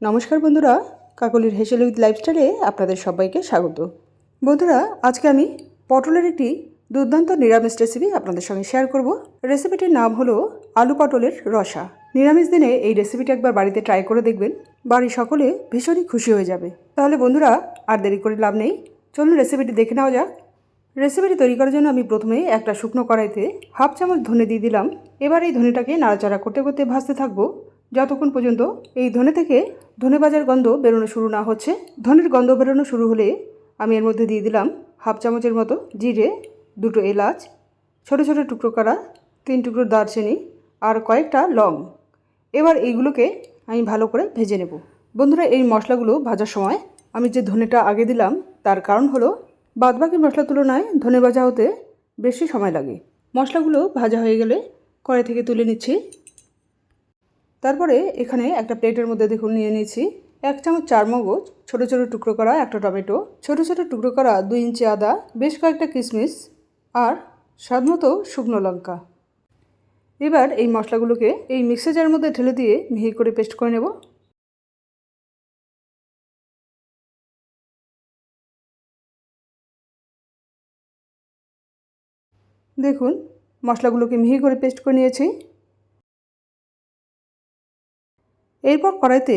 নমস্কার বন্ধুরা, কাকলির হেসেল উইথ লাইফস্টাইলে আপনাদের সবাইকে স্বাগত। বন্ধুরা, আজকে আমি পটলের একটি দুর্দান্ত নিরামিষ রেসিপি আপনাদের সঙ্গে শেয়ার করব। রেসিপিটির নাম হলো আলু পটলের রসা। নিরামিষ দিনে এই রেসিপিটি একবার বাড়িতে ট্রাই করে দেখবেন, বাড়ির সকলে ভীষণই খুশি হয়ে যাবে। তাহলে বন্ধুরা, আর দেরি করে লাভ নেই, চলুন রেসিপিটি দেখে নেওয়া যাক। রেসিপিটি তৈরি করার জন্য আমি প্রথমে একটা শুকনো কড়াইতে হাফ চামচ ধনে দিয়ে দিলাম। এবার এই ধনেটাকে নাড়াচাড়া করতে করতে ভাজতে থাকবো যতক্ষণ পর্যন্ত এই ধনে থেকে ধনে ভাজার গন্ধ বেরোনো শুরু না হচ্ছে। ধনের গন্ধ বেরোনো শুরু হলে আমি এর মধ্যে দিয়ে দিলাম হাফ চামচের মতো জিরে, দুটো এলাচ, ছোটো ছোটো টুকরো করা 3 টুকরো দারচিনি আর কয়েকটা লং। এবার এইগুলোকে আমি ভালো করে ভেজে নেব। বন্ধুরা, এই মশলাগুলো ভাজার সময় আমি যে ধনেটা আগে দিলাম তার কারণ হলো বাদবাকি মশলার তুলনায় ধনে ভাজা হতে বেশি সময় লাগে। মশলাগুলো ভাজা হয়ে গেলে কড়াই থেকে তুলে নিচ্ছি। তারপরে এখানে একটা প্লেটের মধ্যে দেখুন নিয়ে নিয়েছি 1 চামচ চারমগজ, ছোটো ছোটো টুকরো করা একটা টমেটো, ছোটো ছোটো টুকরো করা 2 ইঞ্চি আদা, বেশ কয়েকটা কিশমিশ আর স্বাদমতো শুকনো লঙ্কা। এবার এই মশলাগুলোকে এই মিক্সার জারের মধ্যে ঢেলে দিয়ে মিহি করে পেস্ট করে নেব। দেখুন, মশলাগুলোকে মিহি করে পেস্ট করে নিয়েছি। এরপর কড়াইতে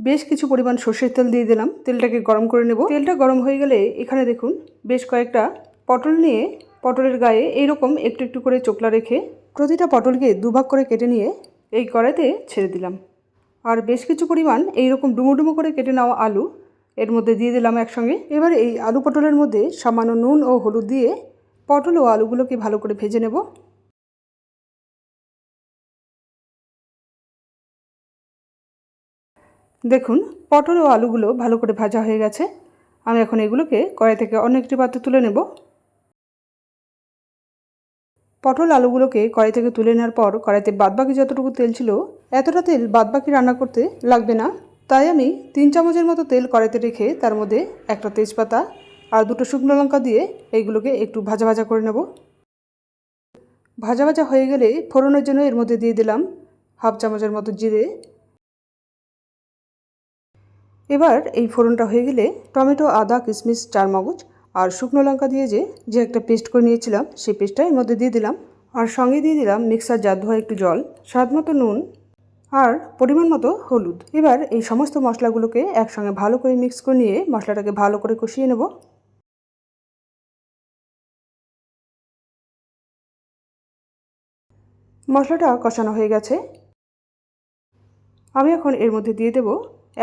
বেশ কিছু পরিমাণ সর্ষের তেল দিয়ে দিলাম। তেলটাকে গরম করে নেব। তেলটা গরম হয়ে গেলে এখানে দেখুন বেশ কয়েকটা পটল নিয়ে পটলের গায়ে এইরকম একটু একটু করে চোকলা রেখে প্রতিটা পটলকে দুভাগ করে কেটে নিয়ে এই কড়াইতে ছেড়ে দিলাম। আর বেশ কিছু পরিমাণ এইরকম ডুমো ডুমো করে কেটে নেওয়া আলু এর মধ্যে দিয়ে দিলাম একসঙ্গে। এবার এই আলু পটলের মধ্যে সামান্য নুন ও হলুদ দিয়ে পটল ও আলুগুলোকে ভালো করে ভেজে নেব। দেখুন, পটল ও আলুগুলো ভালো করে ভাজা হয়ে গেছে। আমি এখন এগুলোকে কড়াই থেকে অন্য একটি পাত্রে তুলে নেব। পটল আলুগুলোকে কড়াই থেকে তুলে নেওয়ার পর কড়াইতে বাদবাকি যতটুকু তেল ছিল এতটা তেল বাদবাকি রান্না করতে লাগবে না। তাই আমি 3 চামচের মতো তেল কড়াইতে রেখে তার মধ্যে একটা তেজপাতা আর 2টো শুকনো লঙ্কা দিয়ে এইগুলোকে একটু ভাজা ভাজা করে নেব। ভাজা ভাজা হয়ে গেলে ফোড়নের জন্য এর মধ্যে দিয়ে দিলাম হাফ চামচের মতো জিরে। এবার এই ফোড়নটা হয়ে গেলে টমেটো, আদা, কিশমিশ, চারমগজ আর শুকনো লঙ্কা দিয়ে যে একটা পেস্ট করে নিয়েছিলাম সেই পেস্টটা এর মধ্যে দিয়ে দিলাম। আর সঙ্গে দিয়ে দিলাম মিক্সার জার ধোয়া একটু জল, স্বাদ মতো নুন আর পরিমাণ মতো হলুদ। এবার এই সমস্ত মশলাগুলোকে একসঙ্গে ভালো করে মিক্স করে নিয়ে মশলাটাকে ভালো করে কষিয়ে নেব। মশলাটা কষানো হয়ে গেছে। আমি এখন এর মধ্যে দিয়ে দেব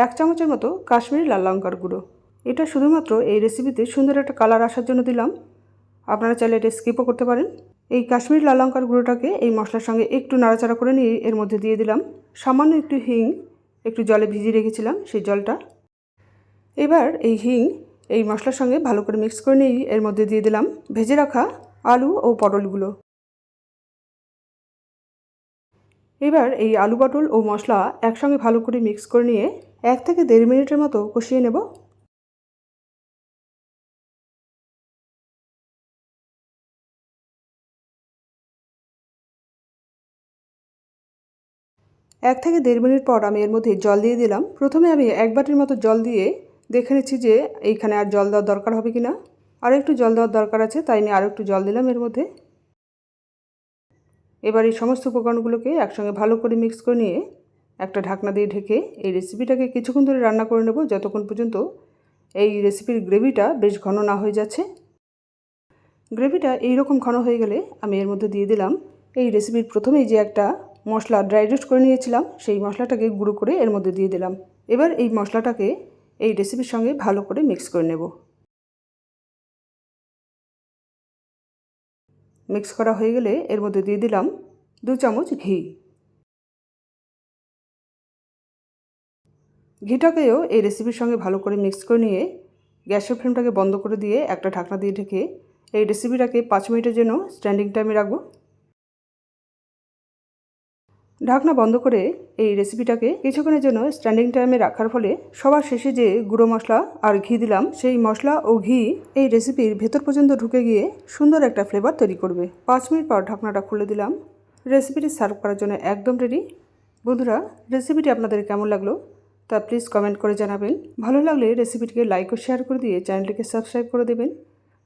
1 চামচের মতো কাশ্মীরি লাল লঙ্কার গুঁড়ো। এটা শুধুমাত্র এই রেসিপিতে সুন্দর একটা কালার আসার জন্য দিলাম, আপনারা চাইলে এটা স্কিপও করতে পারেন। এই কাশ্মীরি লাল লঙ্কার গুঁড়োটাকে এই মশলার সঙ্গে একটু নাড়াচাড়া করে নিয়ে এর মধ্যে দিয়ে দিলাম সামান্য একটু হিং, একটু জলে ভিজিয়ে রেখেছিলাম সেই জলটা। এবার এই হিং এই মশলার সঙ্গে ভালো করে মিক্স করে নিয়ে এর মধ্যে দিয়ে দিলাম ভেজে রাখা আলু ও পটলগুলো। এবার এই আলু পটল ও মশলা একসঙ্গে ভালো করে মিক্স করে নিয়ে 1 থেকে 1.5 মিনিটের মতো কষিয়ে নেব। এক থেকে 1.5 মিনিট পর আমি এর মধ্যে জল দিয়ে দিলাম। প্রথমে আমি 1 বাটির মতো জল দিয়ে দেখে নিচ্ছি যে এইখানে আর জল দেওয়ার দরকার হবে কি না। আর একটু জল দেওয়ার দরকার আছে, তাই আমি আরও একটু জল দিলাম এর মধ্যে। এবার এই সমস্ত উপকরণগুলোকে একসঙ্গে ভালো করে মিক্স করে নিয়ে একটা ঢাকনা দিয়ে ঢেকে এই রেসিপিটাকে কিছুক্ষণ ধরে রান্না করে নেব, যতক্ষণ পর্যন্ত এই রেসিপির গ্রেভিটা বেশ ঘন না হয়ে যাচ্ছে। গ্রেভিটা এইরকম ঘন হয়ে গেলে আমি এর মধ্যে দিয়ে দিলাম এই রেসিপির প্রথমেই যে একটা মশলা ড্রাই রোস্ট করে নিয়েছিলাম সেই মশলাটাকে গুঁড়ো করে এর মধ্যে দিয়ে দিলাম। এবার এই মশলাটাকে এই রেসিপির সঙ্গে ভালো করে মিক্স করে নেব। মিক্স করা হয়ে গেলে এর মধ্যে দিয়ে দিলাম 2 চামচ ঘি। ঘিটাকেও এই রেসিপির সঙ্গে ভালো করে মিক্স করে নিয়ে গ্যাসের ফ্লেমটাকে বন্ধ করে দিয়ে একটা ঢাকনা দিয়ে ঢেকে এই রেসিপিটাকে 5 মিনিটের জন্য স্ট্যান্ডিং টাইমে রাখবো। ঢাকনা বন্ধ করে এই রেসিপিটাকে কিছুক্ষণের জন্য স্ট্যান্ডিং টাইমে রাখার ফলে সবার শেষে যে গুঁড়ো মশলা আর ঘি দিলাম সেই মশলা ও ঘি এই রেসিপির ভেতর পর্যন্ত ঢুকে গিয়ে সুন্দর একটা ফ্লেভার তৈরি করবে। 5 মিনিট পর ঢাকনাটা খুলে দিলাম। রেসিপিটি সার্ভ করার জন্য একদম রেডি। বন্ধুরা, রেসিপিটি আপনাদের কেমন লাগলো তা প্লিজ কমেন্ট করে জানাবেন। ভালো লাগলে রেসিপিটিকে লাইক ও শেয়ার করে দিয়ে চ্যানেলটিকে সাবস্ক্রাইব করে দেবেন।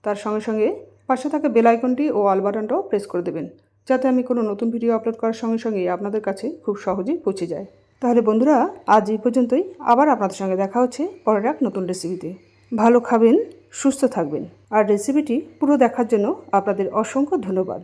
তার সঙ্গে সঙ্গে পাশে থাকা বেল আইকনটি ও অল বাটনটাও প্রেস করে দেবেন, যাতে আমি কোনো নতুন ভিডিও আপলোড করার সঙ্গে সঙ্গেই আপনাদের কাছে খুব সহজেই পৌঁছে যায়। তাহলে বন্ধুরা, আজ এই পর্যন্তই। আবার আপনাদের সঙ্গে দেখা হচ্ছে পরের এক নতুন রেসিপিতে। ভালো খাবেন, সুস্থ থাকবেন। আর রেসিপিটি পুরো দেখার জন্য আপনাদের অসংখ্য ধন্যবাদ।